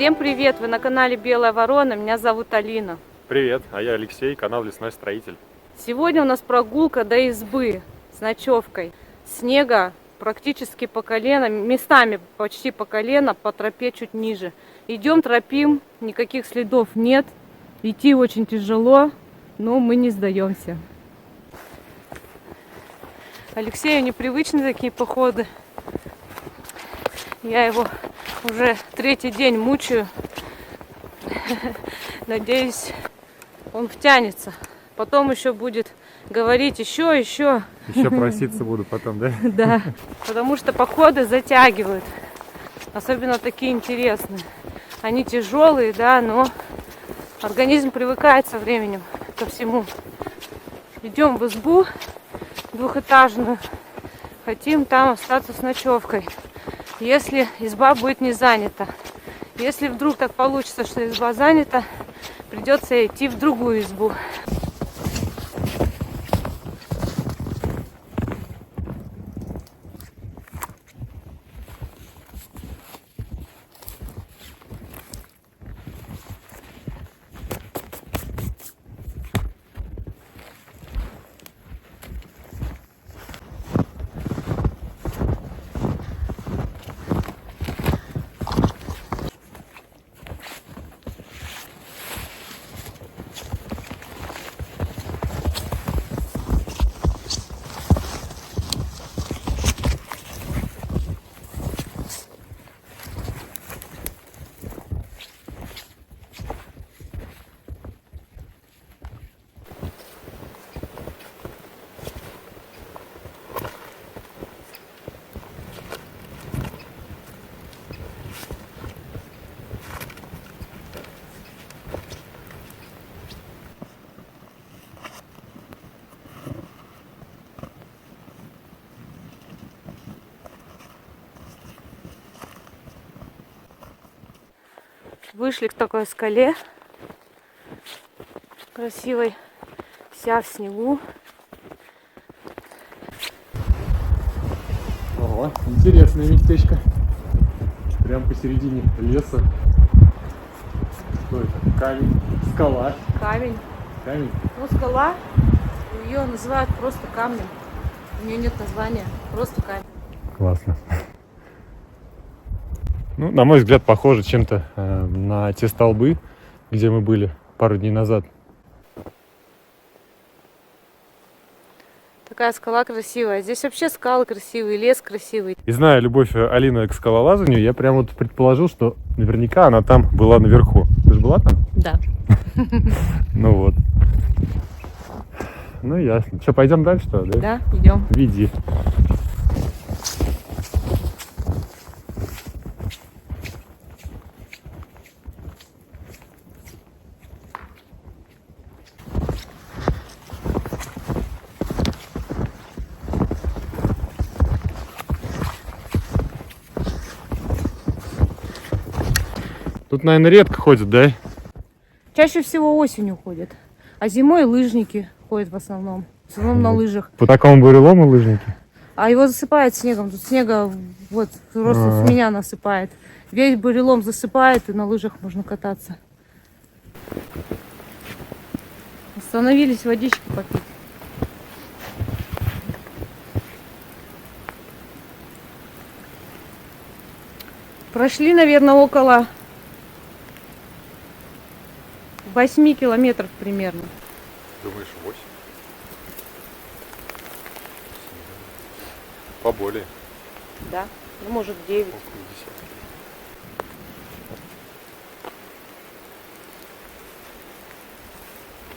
Всем привет! Вы на канале Белая Ворона, меня зовут Алина. Привет, а я Алексей, канал Лесной Строитель. Сегодня у нас прогулка до избы с ночевкой. Снега практически по колено, местами почти по колено, по тропе чуть ниже. Идем, тропим, никаких следов нет. Идти очень тяжело, но мы не сдаемся. Алексею непривычны такие походы. Я его уже третий день мучаю. Надеюсь, он втянется. Потом еще будет говорить еще. Еще проситься буду потом, да? Да, потому что походы затягивают. Особенно такие интересные. Они тяжелые, да, но организм привыкает со временем ко всему. Идем в избу двухэтажную. Хотим там остаться с ночевкой. Если изба будет не занята. Если вдруг так получится, что изба занята, придется идти в другую избу. Вышли к такой скале, красивой, вся в снегу. О, интересное местечко. Прям посередине леса. Что это? Камень, скала. Камень. Камень. Ну, скала, ее называют просто камнем. У нее нет названия, просто камень. Классно. Ну, на мой взгляд, похоже чем-то на те столбы, где мы были пару дней назад. Такая скала красивая. Здесь вообще скалы красивые, лес красивый. И зная любовь Алины к скалолазанию, я прям вот предположил, что наверняка она там была наверху. Ты же была там? Да. Ну вот. Ну ясно. Что, пойдем дальше, что ли? Да, идем. Веди. Тут, наверное, редко ходят, да? Чаще всего осенью ходят, а зимой лыжники ходят в основном на лыжах. По такому бурелому лыжники? А его засыпает снегом. Тут снега вот просто с меня насыпает. Весь бурелом засыпает, и на лыжах можно кататься. Остановились водички попить. Прошли, наверное, около 8 километров примерно. Думаешь, 8? Поболее. Да, ну может 9. Около 10.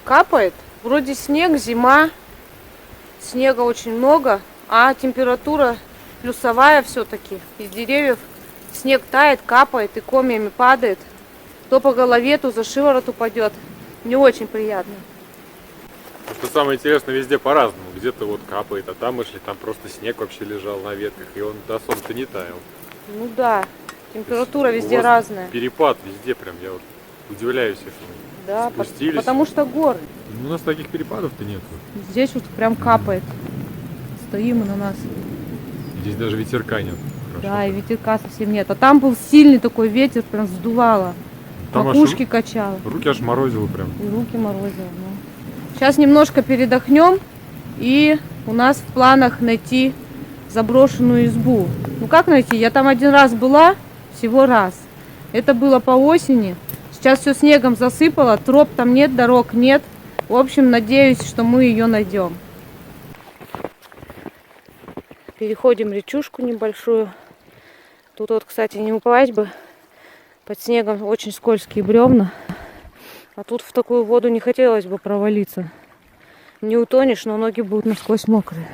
Капает. Вроде снег, зима. Снега очень много, а температура плюсовая все-таки. Из деревьев снег тает, капает и комьями падает. То по голове, то за шиворот упадет. Не очень приятно. Что самое интересное, везде по-разному. Где-то вот капает, а там мы шли, там просто снег вообще лежал на ветках, и он особо-то не таял. Ну да, температура везде у вас разная. Перепад везде прям, я вот удивляюсь, если Да, спустились. потому что горы. У нас таких перепадов-то нет. Здесь вот прям капает. Стоим и на нас. Здесь даже ветерка нет. хорошо. Да, и ветерка совсем нет. А там был сильный такой ветер, прям сдувало. Там аж Макушки качало. руки аж морозило прям. И руки морозило. Сейчас немножко передохнем. И у нас в планах найти заброшенную избу. Ну как найти? Я там один раз была, всего раз. Это было по осени. Сейчас все снегом засыпало, троп там нет, дорог нет. В общем, надеюсь, что мы ее найдем. Переходим речушку небольшую. Тут вот, кстати, не упасть бы. Под снегом очень скользкие бревна. А тут в такую воду не хотелось бы провалиться. Не утонешь, но ноги будут насквозь мокрые.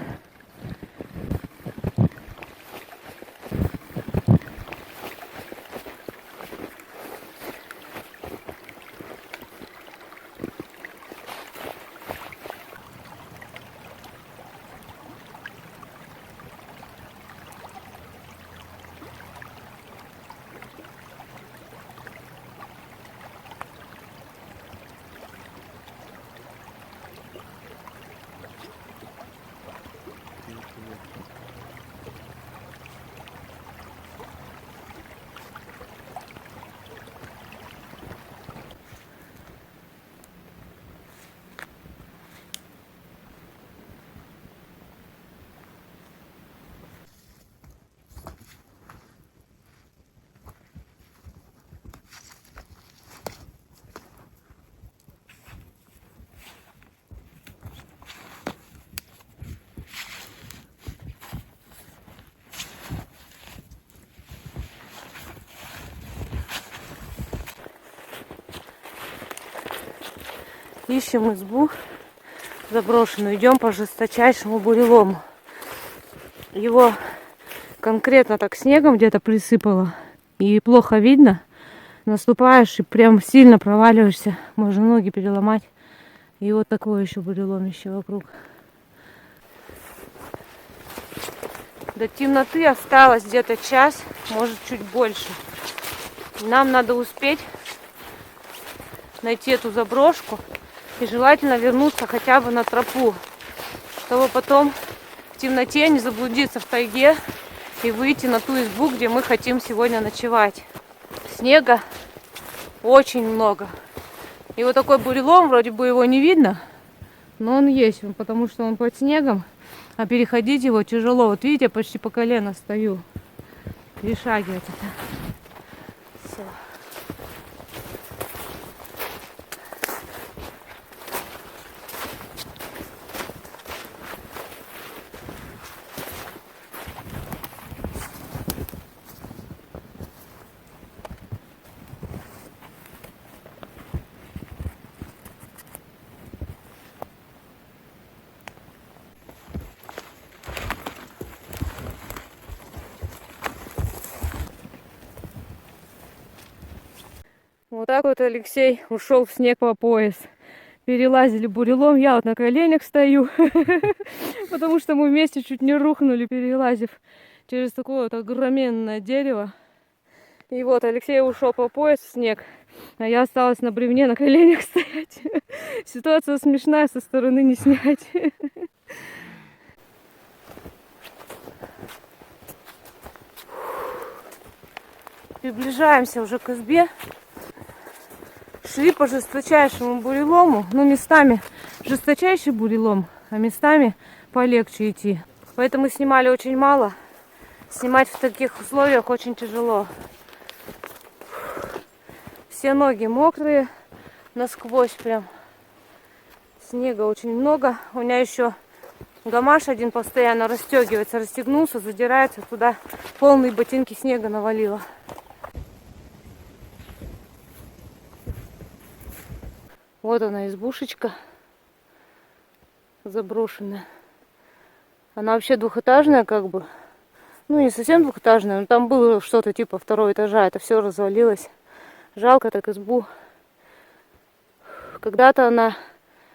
Ищем избу заброшенную. Идем по жесточайшему бурелому. Его конкретно так снегом где-то присыпало. И плохо видно. Наступаешь и прям сильно проваливаешься. Можно ноги переломать. И вот такое еще буреломище вокруг. До темноты осталось где-то час, может чуть больше. Нам надо успеть найти эту заброшку. И желательно вернуться хотя бы на тропу, чтобы потом в темноте не заблудиться в тайге и выйти на ту избу, где мы хотим сегодня ночевать. Снега очень много. И вот такой бурелом, вроде бы его не видно, но он есть, потому что он под снегом, а переходить его тяжело. Вот видите, я почти по колено стою. Перешагивать это. Все. Вот так вот Алексей ушел в снег по пояс. Перелазили бурелом, я вот на коленях стою, потому что мы вместе чуть не рухнули, перелазив через такое вот огроменное дерево. И вот Алексей ушел по пояс в снег, а я осталась на бревне на коленях стоять. Ситуация смешная, со стороны не снять. Приближаемся уже к избе. Шли по жесточайшему бурелому, ну местами жесточайший бурелом, а местами полегче идти. Поэтому снимали очень мало. Снимать в таких условиях очень тяжело. Все ноги мокрые, насквозь прям. Снега очень много. У меня еще гамаш один постоянно расстегивается, расстегнулся, задирается туда. Полные ботинки снега навалило. Вот она, избушечка заброшенная. Она вообще двухэтажная, как бы. Ну, не совсем двухэтажная, но там было что-то типа второго этажа. Это все развалилось. Жалко так избу. Когда-то она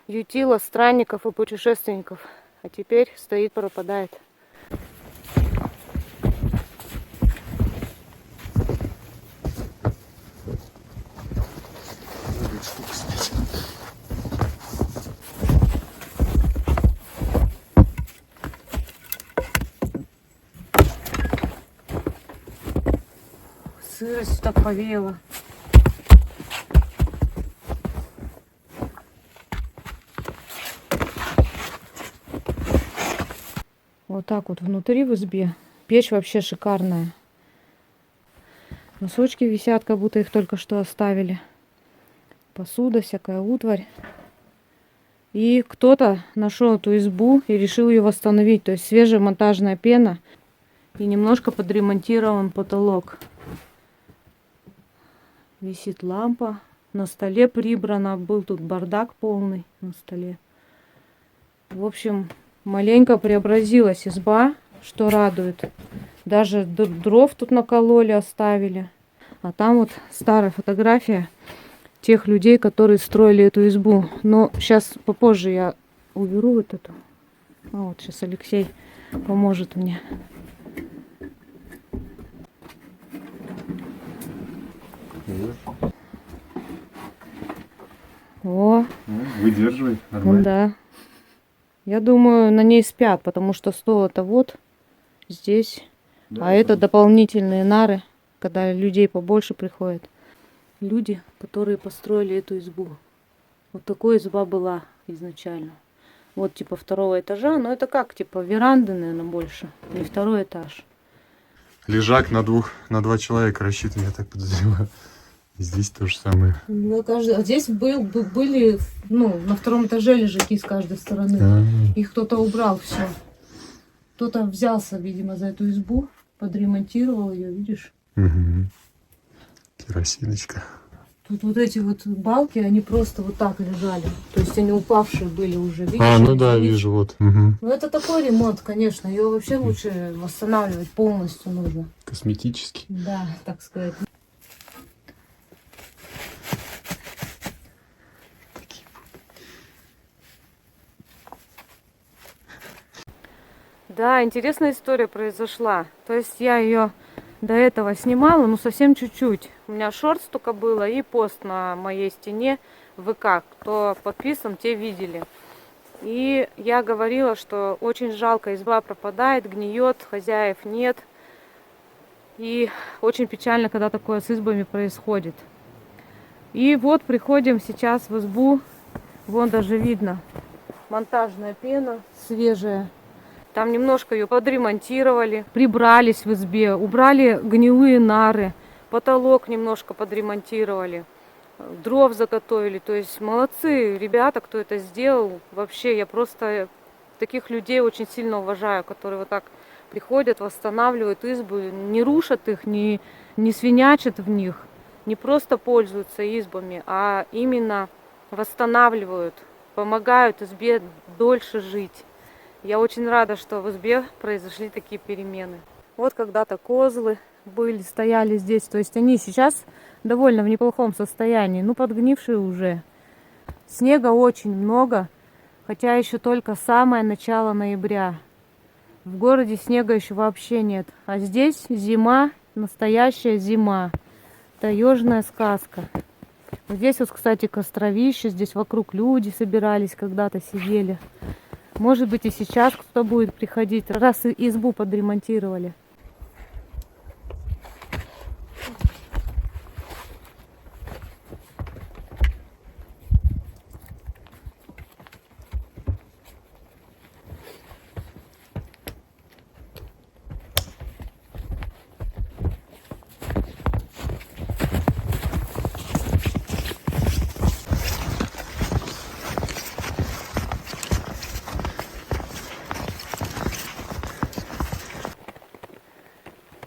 ютила странников и путешественников, а теперь стоит, пропадает. сырость так повеяло. Вот так вот внутри в избе. Печь вообще шикарная. Носочки висят, как будто их только что оставили. Посуда, всякая утварь. И кто-то нашел эту избу и решил ее восстановить. То есть свежая монтажная пена и немножко подремонтирован потолок. Висит лампа. На столе прибрано. Был тут бардак полный на столе. В общем, маленько преобразилась изба, что радует. Даже дров тут накололи, оставили. А там вот старая фотография тех людей, которые строили эту избу. Но сейчас попозже я уберу вот эту. А вот сейчас Алексей поможет мне. О, Выдерживай, да. Я думаю, на ней спят, потому что стол это вот здесь. Да, А это дополнительные нары, когда людей побольше приходит. Люди, которые построили эту избу. Вот такая изба была изначально. Вот типа второго этажа, но это как, типа веранды, наверное, больше. Не второй этаж. Лежак на два человека рассчитан, я так подозреваю. И здесь то же самое. Здесь были, на втором этаже лежаки с каждой стороны. Их кто-то убрал, все. Кто-то взялся, видимо, за эту избу, подремонтировал ее, видишь? Угу. Керосиночка. Тут вот эти вот балки, они просто вот так лежали. То есть они упавшие были уже, видишь? Ну да, вижу, вот. Угу. Ну это такой ремонт, конечно. Ее вообще лучше восстанавливать полностью нужно. Косметический. Да, так сказать. Да, интересная история произошла. То есть я ее до этого снимала, но совсем чуть-чуть. У меня шортс только было и пост на моей стене в ВК. Кто подписан, те видели. И я говорила, что очень жалко, изба пропадает, гниет, хозяев нет. И очень печально, когда такое с избами происходит. И вот приходим сейчас в избу. Вон даже видно монтажная пена свежая. Там немножко ее подремонтировали, прибрались в избе, убрали гнилые нары, потолок немножко подремонтировали, дров заготовили. То есть молодцы ребята, кто это сделал. Вообще я просто таких людей очень сильно уважаю, которые вот так приходят, восстанавливают избы, не рушат их, не свинячат в них, не просто пользуются избами, а именно восстанавливают, помогают избе дольше жить. Я очень рада, что в избе произошли такие перемены. Вот когда-то козлы стояли здесь. То есть они сейчас довольно в неплохом состоянии. Подгнившие уже. Снега очень много. Хотя еще только самое начало ноября. В городе снега еще вообще нет. А здесь зима, настоящая зима. Таежная сказка. Вот здесь вот, кстати, костровище. Здесь вокруг люди собирались, когда-то сидели. Может быть, и сейчас кто-то будет приходить, раз избу подремонтировали.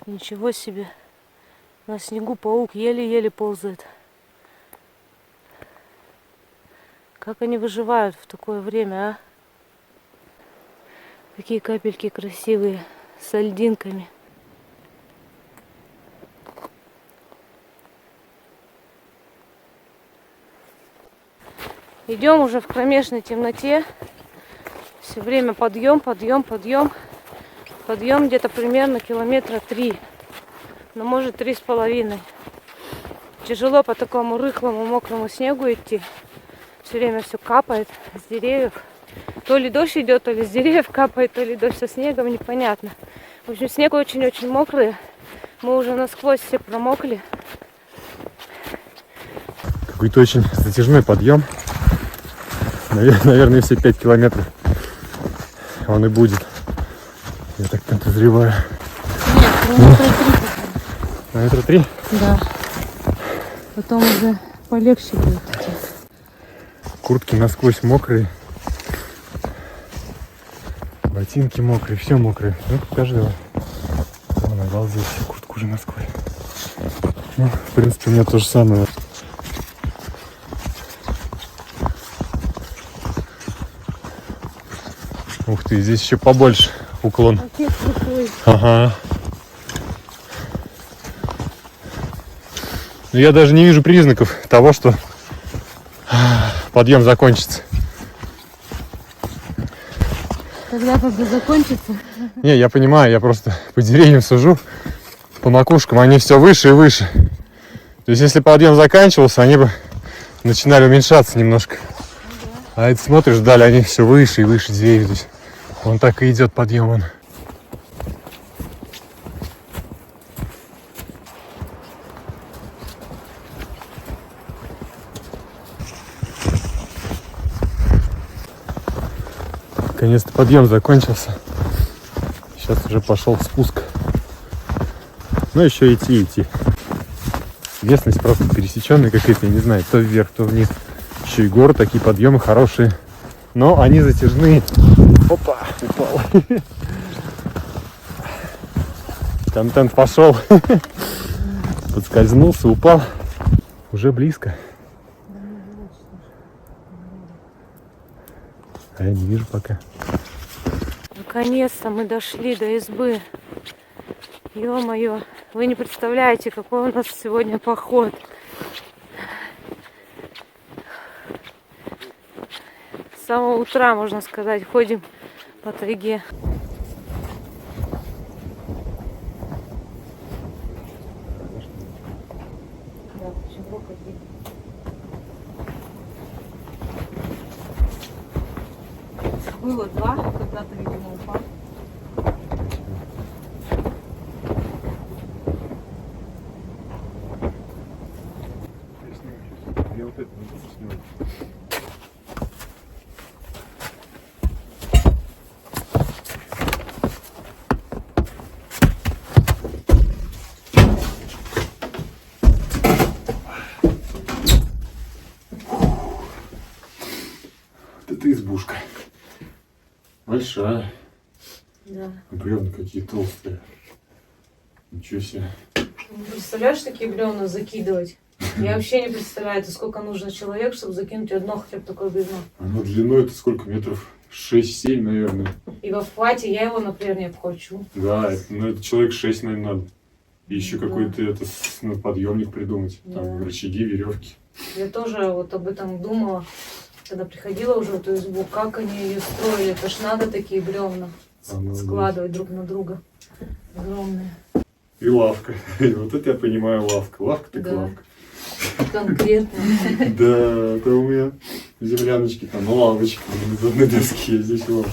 Ничего себе. На снегу паук еле-еле ползает. Как они выживают в такое время, а? Какие капельки красивые, с льдинками. Идем уже в кромешной темноте. Все время подъем, подъем, подъем. Подъем где-то примерно километра 3. Но может 3,5. Тяжело по такому рыхлому, мокрому снегу идти. Все время все капает с деревьев. То ли дождь идет, то ли с деревьев капает, то ли дождь со снегом, непонятно. В общем, снег очень-очень мокрый. Мы уже насквозь все промокли. Какой-то очень затяжной подъем. Наверное, все 5 километров он и будет. Я так подозреваю. Нет, Километра 3? Да. Потом уже полегче будет. Куртки насквозь мокрые. Ботинки мокрые, все мокрые. Ну, каждого. Вон, обалдеть, куртку уже насквозь. Ну, в принципе, у меня то же самое. Ух ты, здесь еще побольше уклон. Пакет крутой. Ага. Но я даже не вижу признаков того, что подъем закончится. Когда закончится? Не, я понимаю, я просто по деревьям сужу, по макушкам, они все выше и выше. То есть, если подъем заканчивался, они бы начинали уменьшаться немножко. А это смотришь вдаль, они все выше и выше деревья. То есть, он так и идет подъем. Он. Наконец-то подъем закончился. Сейчас уже пошел спуск. Но еще идти. Местность просто пересеченная какая-то, я не знаю, то вверх, то вниз. Еще и горы, такие подъемы хорошие. Но они затяжные. Опа, упал. Контент пошел. Подскользнулся, упал. Уже близко. А я не вижу пока. Наконец-то мы дошли до избы. Ё-моё, вы не представляете, какой у нас сегодня поход. С самого утра, можно сказать, ходим по тайге. Было 2, когда-то, видимо, упал. Я вот это не буду снимать. Вот это избушка. Большая. Да. Бревна какие толстые. Ничего себе. Представляешь, такие бревна закидывать? Я вообще не представляю, это сколько нужно человек, чтобы закинуть одно хотя бы такое бревно. Оно длиной это сколько метров? 6-7, наверное. И в обхвате я его, например, не обхвачу. Да, это человек 6, наверное, надо. И еще Да. какой-то подъемник придумать. Да. Там рычаги, веревки. Я тоже вот об этом думала, когда приходила уже в эту избу, как они ее строили. Это ж надо такие бревна складывать друг на друга. Огромные. И лавка. И вот это я понимаю лавка. Лавка так Да. лавка. Конкретно. Да, это у меня земляночки там, лавочка из одной доски. А здесь вот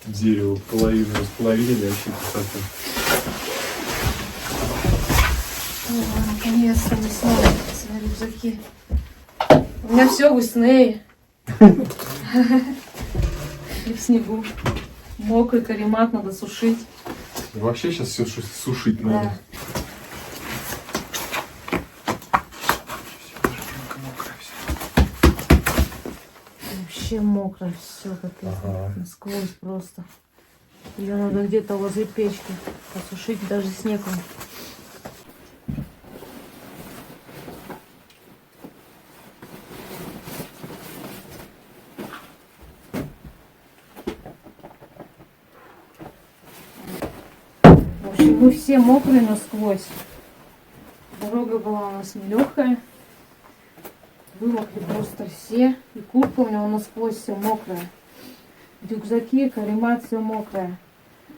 дерево половину располовинили, вообще красота. Наконец-то мы снова свои рюкзаки. У меня все в Иснее. И в снегу. Мокрый каремат надо сушить. Вообще сейчас все сушить надо. Да. Вообще мокро все, капец. Ага. Насквозь просто. Ее надо где-то возле печки посушить, даже снег. В общем, мы все мокрые насквозь. Дорога была у нас нелегкая. Вымокли просто все. И куртка у него насквозь все мокрая. Рюкзаки, каремат, все мокрое.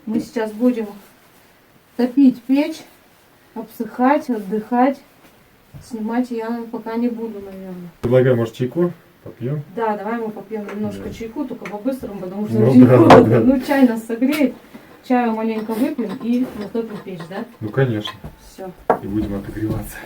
Мы сейчас будем топить печь, обсыхать, отдыхать. Снимать я пока не буду, наверное. Предлагаю, может, чайку попьем? Да, давай мы попьем немножко Да. чайку, только по-быстрому, потому что Ну очень да, холодно. да. Ну, чай нас согреет. Чаю маленько выпьем и натопим печь, да? Ну конечно. Все. И будем отогреваться.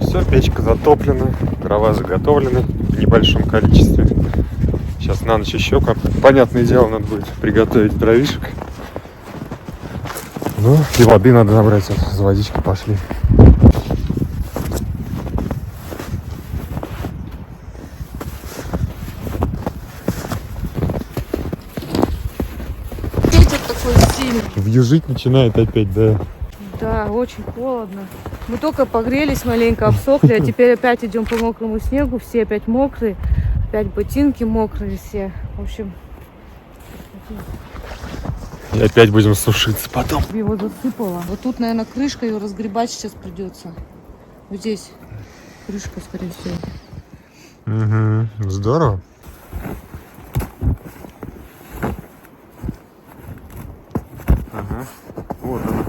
Все, печка затоплена, дрова заготовлены в небольшом количестве. Сейчас на ночь еще, как понятное дело, надо будет приготовить дровишек. Ну, и воды надо набрать, за водичкой пошли. Ветер такой сильный. Вьюжить начинает опять, да. Да, очень холодно. Мы только погрелись, маленько обсохли, а теперь опять идем по мокрому снегу, все опять мокрые, опять ботинки мокрые все. В общем, И опять будем сушиться потом. его засыпало. Вот тут, наверное, крышка, ее разгребать сейчас придется. Вот здесь крышка, скорее всего. Угу, здорово. Ага, вот она.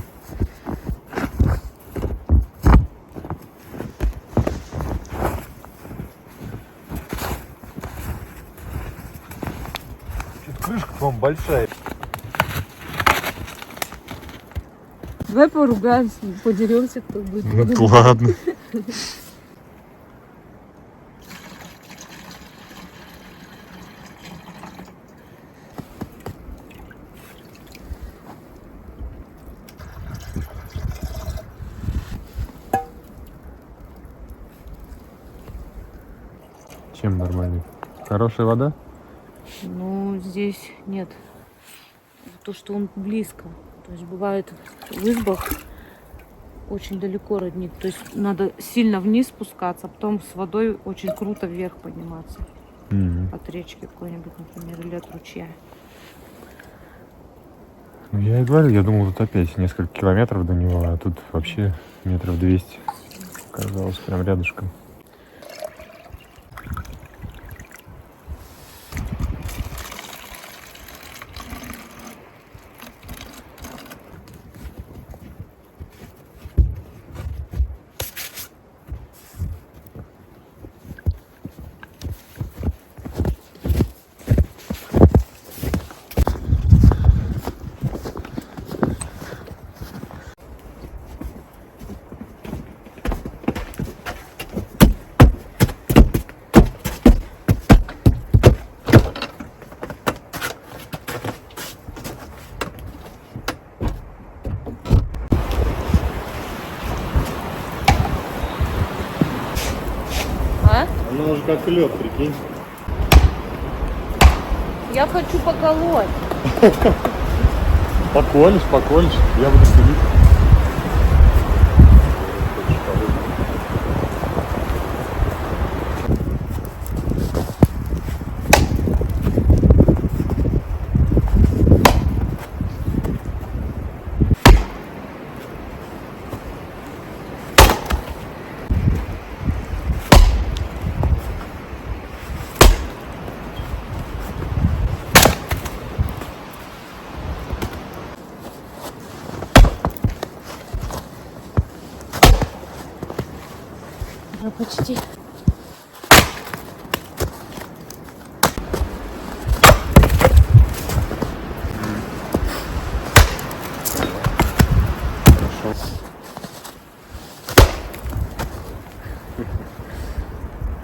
Крышка, по-моему, большая. Давай поругаемся, подеремся, кто будет. Ну ладно. Чем нормально? Хорошая вода? Ну, здесь нет. То, что он близко. То есть бывает в избах очень далеко родник. То есть надо сильно вниз спускаться, а потом с водой очень круто вверх подниматься. От речки какой-нибудь, например, или от ручья. Ну я и говорю, я думал, тут опять несколько километров до него, а тут вообще метров 200. Казалось, прям рядышком. как лед, прикинь. Я хочу поколоть. Поколешь, я буду следить. Уже почти.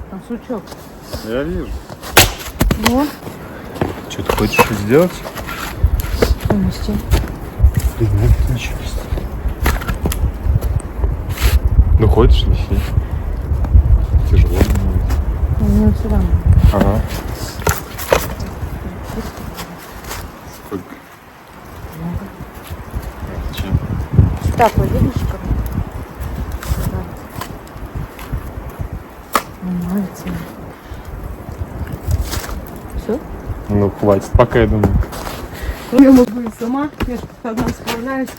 Там сучок. Я вижу. Ну, Что ты хочешь сделать? помести. Нет, ничего не стоит. Ну хочешь, неси. Тяжело. Не вот сюда. Ага. Сколько? Много. Зачем? Так, вот видишь, как? Да. Нравится. Все? Ну хватит, пока я думаю. Я могу и сама, я же одна справляюсь.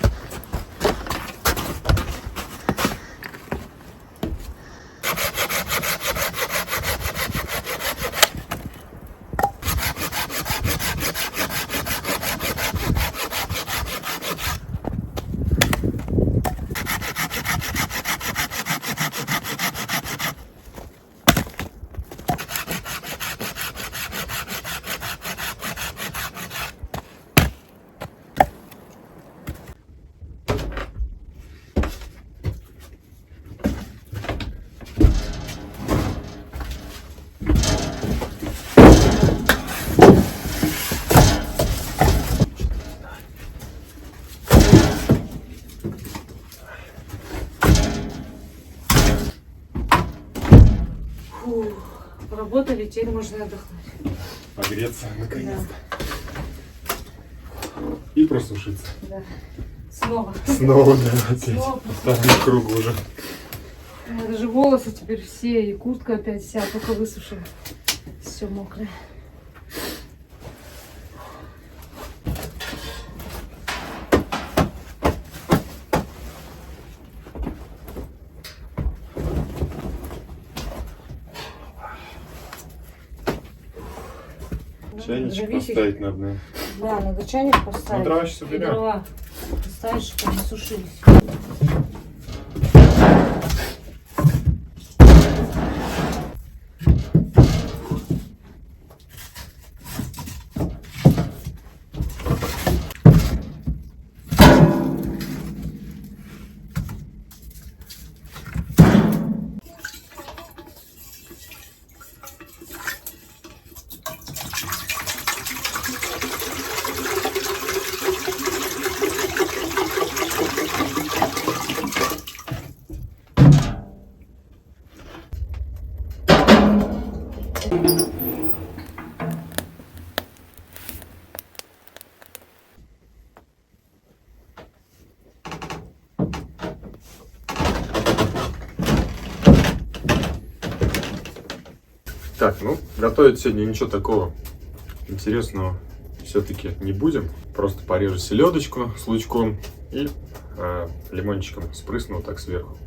Поработали, теперь можно отдохнуть. Погреться наконец-то. И просушиться. Да. Снова. Снова, да, опять. Снова. По второму кругу уже. У меня даже волосы теперь все, и куртка опять вся, только высушила. Все мокрое. Чайничек Дровисик. поставить надо, наверное. Да, надо чайник поставить. Ну, дрова сейчас и уберем. дрова поставить, чтобы не сушились. Так, ну, готовить сегодня ничего такого интересного все-таки не будем. Просто порежу селедочку с лучком и лимончиком спрысну вот так сверху.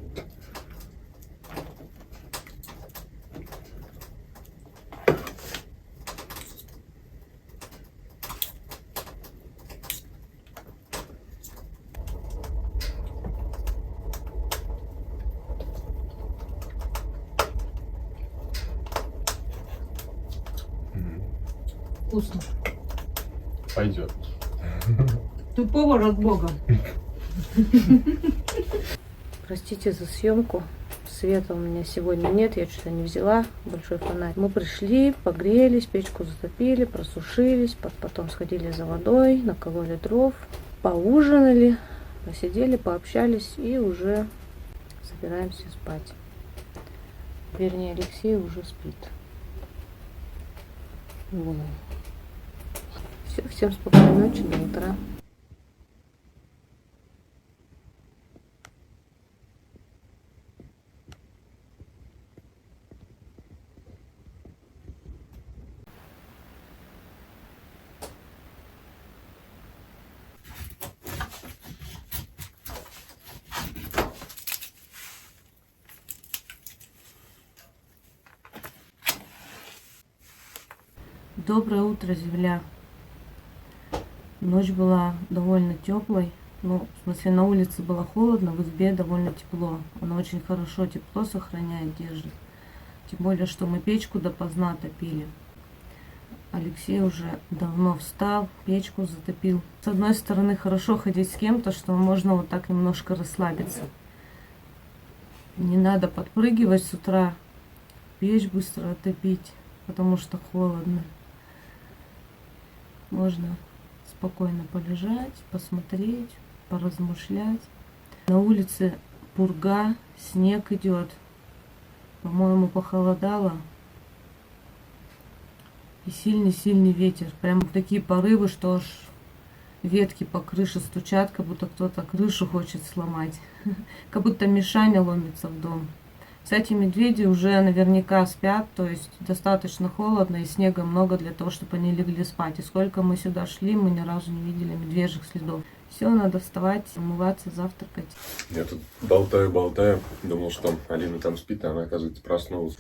Вкусно. Пойдет. Ты повар от Бога. Простите за съемку. Света у меня сегодня нет, я что-то не взяла большой фонарь. Мы пришли, погрелись, печку затопили, просушились, потом сходили за водой, накололи дров, поужинали, посидели, пообщались и уже собираемся спать. Вернее, Алексей уже спит. Вот. Все, всем спокойной ночи, до утра. Доброе утро, земля. Ночь была довольно теплой. Ну, в смысле, на улице было холодно, в избе довольно тепло. Она очень хорошо тепло сохраняет, держит. Тем более, что мы печку допоздна топили. Алексей уже давно встал, печку затопил. С одной стороны, хорошо ходить с кем-то, что можно вот так немножко расслабиться. Не надо подпрыгивать с утра, печь быстро отопить, потому что холодно. Можно спокойно полежать, посмотреть, поразмышлять. На улице пурга, снег идет. По-моему, похолодало. И сильный-сильный ветер. Прям такие порывы, что аж ветки по крыше стучат, как будто кто-то крышу хочет сломать. Как будто Мишаня ломится в дом. Кстати, медведи уже наверняка спят, то есть достаточно холодно и снега много для того, чтобы они легли спать. И сколько мы сюда шли, мы ни разу не видели медвежьих следов. Все, надо вставать, умываться, завтракать. Я тут болтаю, думал, что Алина там спит, а она, оказывается, проснулась.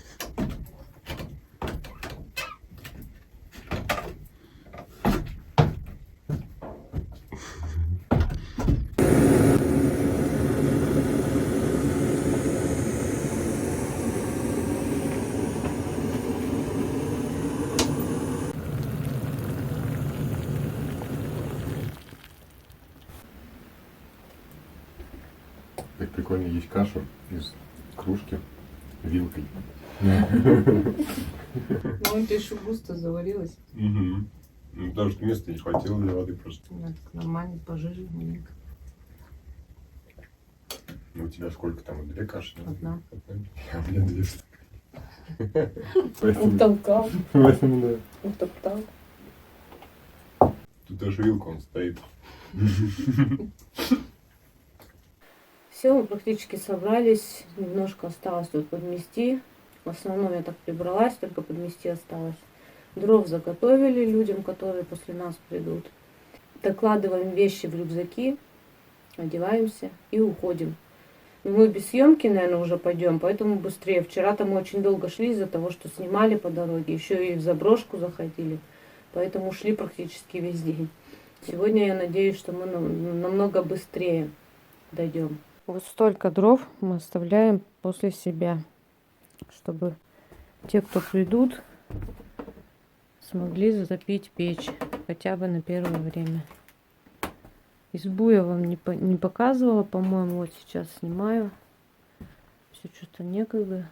Так прикольно есть кашу из кружки вилкой. Ну, это еще густо заварилось. Ну, потому что места не хватило для воды просто. Так нормально, пожиже маленько. Ну, у тебя сколько там? 2 каши? Одна. А у меня 2. Утолкал. Поэтому, да. Утоптал. Тут даже вилка он стоит. Все, мы практически собрались. Немножко осталось тут подмести. В основном я так прибралась, только подмести осталось. Дров заготовили людям, которые после нас придут. Докладываем вещи в рюкзаки, одеваемся и уходим. Мы без съемки, наверное, уже пойдем, поэтому быстрее. Вчера-то мы очень долго шли из-за того, что снимали по дороге, еще и в заброшку заходили. Поэтому шли практически весь день. Сегодня я надеюсь, что мы намного быстрее дойдем. Вот столько дров мы оставляем после себя, чтобы те, кто придут, смогли затопить печь хотя бы на первое время. Избу я вам не показывала, по-моему, вот сейчас снимаю. Все что-то некогда.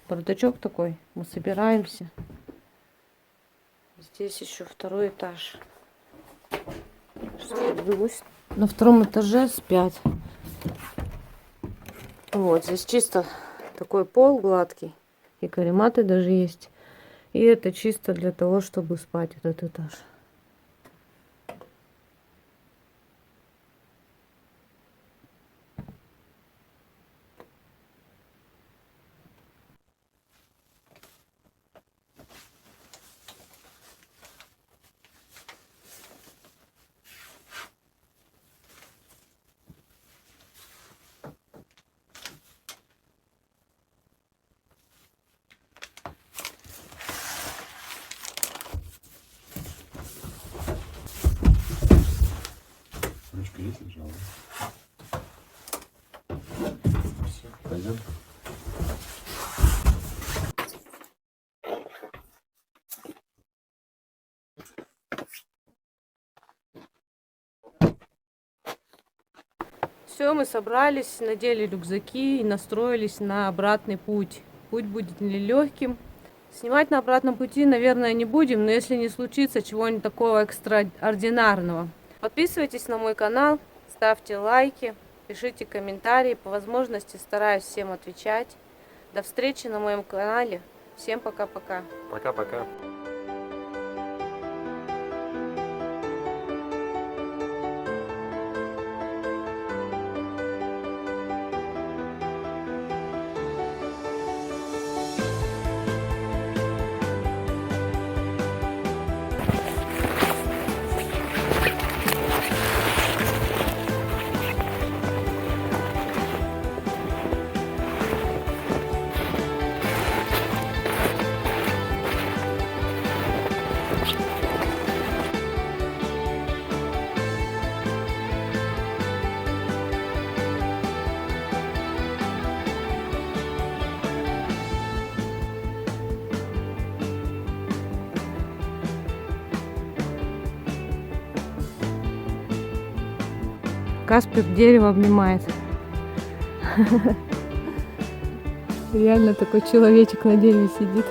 Бардачок такой, мы собираемся. Здесь еще 2-й этаж. На 2-м этаже спят. Вот, здесь чисто такой пол гладкий. И карематы даже есть. И это чисто для того, чтобы спать, этот этаж. Ручка есть, лежала? Все, пойдем. Все, мы собрались, надели рюкзаки и настроились на обратный путь. Путь будет нелегким. Снимать на обратном пути, наверное, не будем, но если не случится чего-нибудь такого экстраординарного. Подписывайтесь на мой канал, ставьте лайки, пишите комментарии. По возможности стараюсь всем отвечать. До встречи на моем канале. Всем пока-пока. Пока-пока. Каспер дерево обнимает. Реально такой человечек на дереве сидит.